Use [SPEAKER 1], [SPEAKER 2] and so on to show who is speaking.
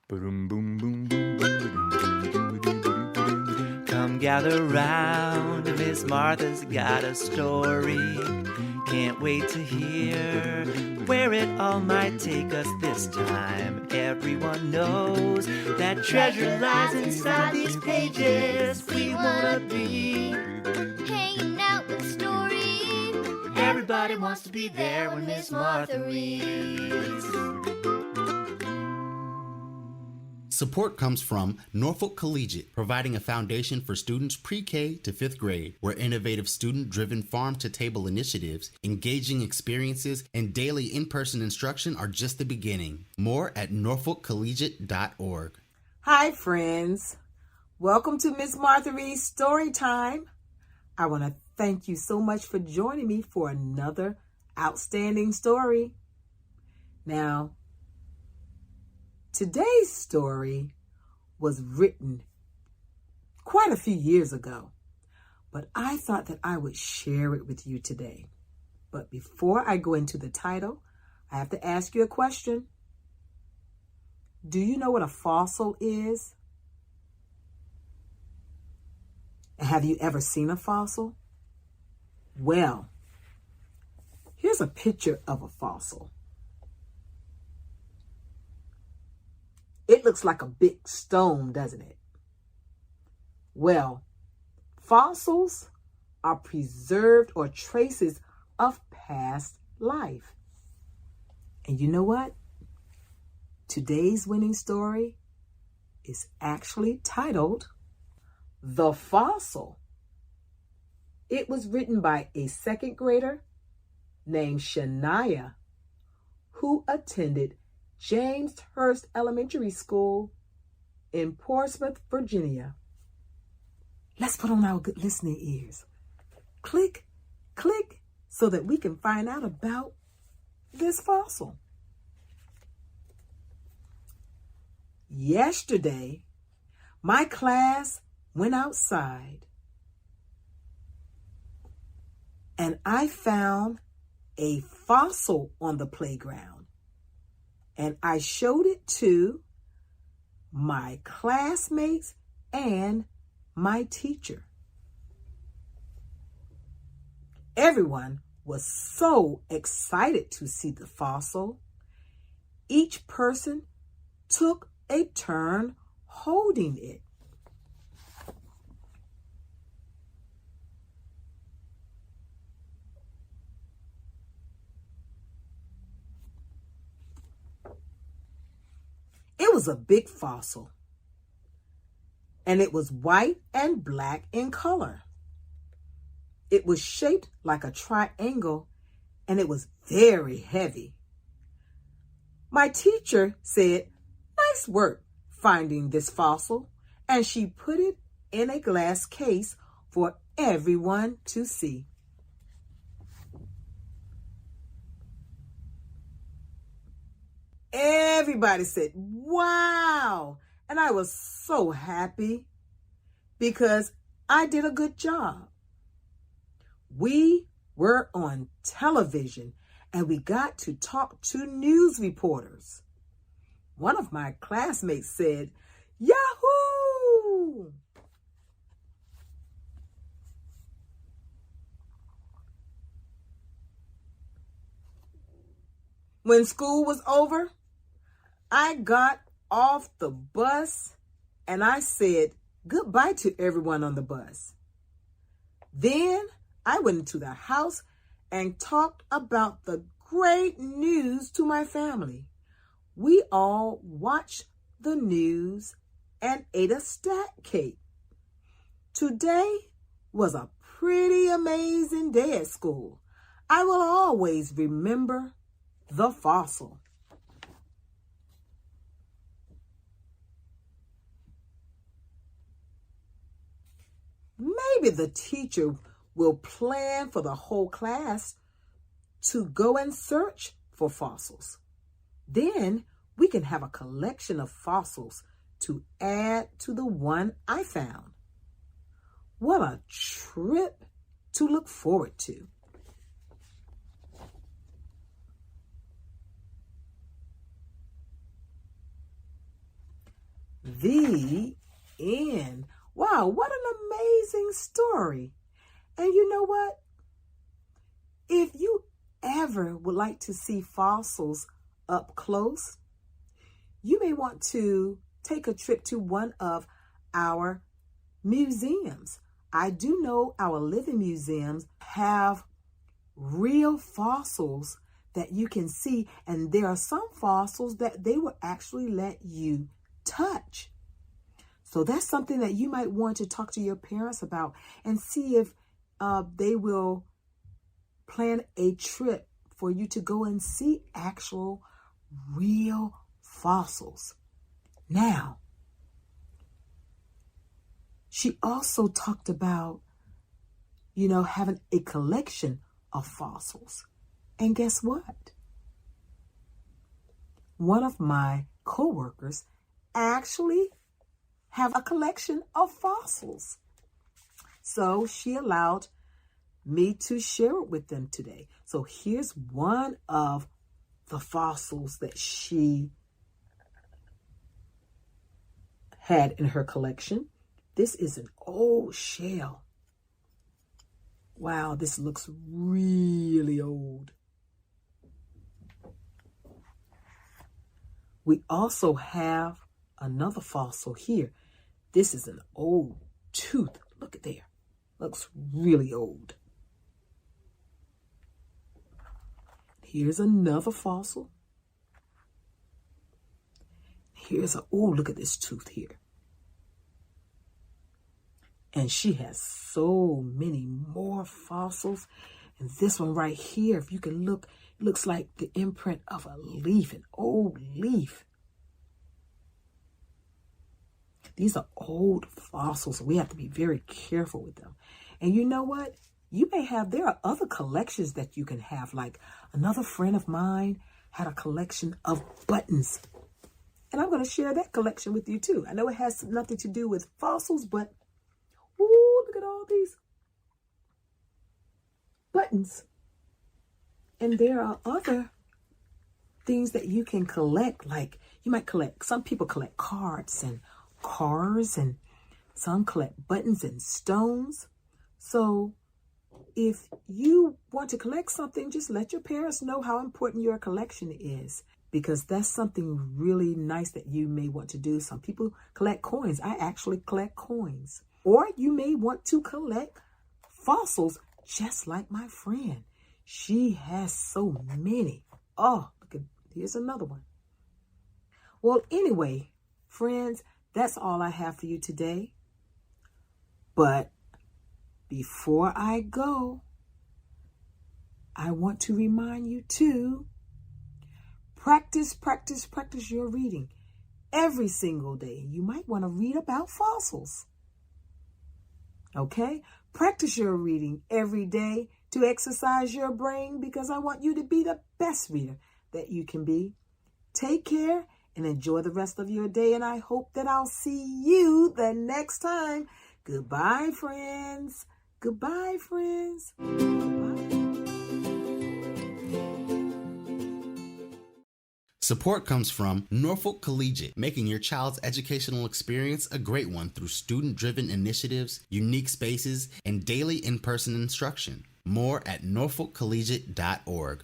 [SPEAKER 1] Boom, boom, boom, boom, boom. Come gather round, Miss Martha's got a story. Can't wait to hear where it all might take us this time. Everyone knows that treasure lies inside these pages. We wanna be
[SPEAKER 2] hanging out with stories.
[SPEAKER 1] Everybody wants to be there when Miss Martha reads.
[SPEAKER 3] Support comes from Norfolk Collegiate, providing a foundation for students pre-K to 5th grade, where innovative student-driven farm-to-table initiatives, engaging experiences, and daily in-person instruction are just the beginning. More at norfolkcollegiate.org.
[SPEAKER 4] Hi, friends. Welcome to Miss Martha Reed's Story Time. I want to thank you so much for joining me for another outstanding story. Now, today's story was written quite a few years ago, but I thought that I would share it with you today. But before I go into the title, I have to ask you a question. Do you know what a fossil is? Have you ever seen a fossil? Well, here's a picture of a fossil. It looks like a big stone, doesn't it? Well, fossils are preserved or traces of past life. And you know what? Today's winning story is actually titled The Fossil. It was written by a second grader named Shania, who attended James Hurst Elementary School in Portsmouth, Virginia. Let's put on our good listening ears. Click, click, so that we can find out about this fossil. Yesterday, my class went outside and I found a fossil on the playground. And I showed it to my classmates and my teacher. Everyone was so excited to see the fossil. Each person took a turn holding it. It was a big fossil, and it was white and black in color. It was shaped like a triangle, and it was very heavy. My teacher said, "Nice work finding this fossil," and she put it in a glass case for everyone to see. Everybody said, "Wow!" And I was so happy because I did a good job. We were on television and we got to talk to news reporters. One of my classmates said, "Yahoo!" When school was over, I got off the bus and I said goodbye to everyone on the bus. Then I went into the house and talked about the great news to my family. We all watched the news and ate a stack cake. Today was a pretty amazing day at school. I will always remember the fossil. Maybe the teacher will plan for the whole class to go and search for fossils. Then we can have a collection of fossils to add to the one I found. What a trip to look forward to. The end. Wow, what an amazing story. And you know what? If you ever would like to see fossils up close, you may want to take a trip to one of our museums. I do know our living museums have real fossils that you can see, and there are some fossils that they will actually let you touch. So that's something that you might want to talk to your parents about and see if they will plan a trip for you to go and see actual real fossils. Now, she also talked about, having a collection of fossils. And guess what? One of my coworkers actually have a collection of fossils. So she allowed me to share it with them today. So here's one of the fossils that she had in her collection. This is an old shell. Wow, this looks really old. We also have another fossil here. This is an old tooth. Look at there. Looks really old. Here's another fossil. Look at this tooth here. And she has so many more fossils. And this one right here, if you can look, it looks like the imprint of a leaf, an old leaf. These are old fossils. We have to be very careful with them. And you know what? There are other collections that you can have. Like another friend of mine had a collection of buttons. And I'm going to share that collection with you too. I know it has nothing to do with fossils, but ooh, look at all these buttons. And there are other things that you can collect. Like some people collect cards and cars, and some collect buttons and stones. So if you want to collect something, just let your parents know how important your collection is, because that's something really nice that you may want to do. Some people collect coins. I actually collect coins. Or you may want to collect fossils, just like my friend. She has so many. Oh, here's another one. Well, anyway, friends, that's all I have for you today. But before I go, I want to remind you to practice your reading every single day. You might want to read about fossils. Okay? Practice your reading every day to exercise your brain, because I want you to be the best reader that you can be. Take care and enjoy the rest of your day, and I hope that I'll see you the next time. Goodbye, friends. Goodbye, friends. Goodbye.
[SPEAKER 3] Support comes from Norfolk Collegiate, making your child's educational experience a great one through student-driven initiatives, unique spaces, and daily in-person instruction. More at norfolkcollegiate.org.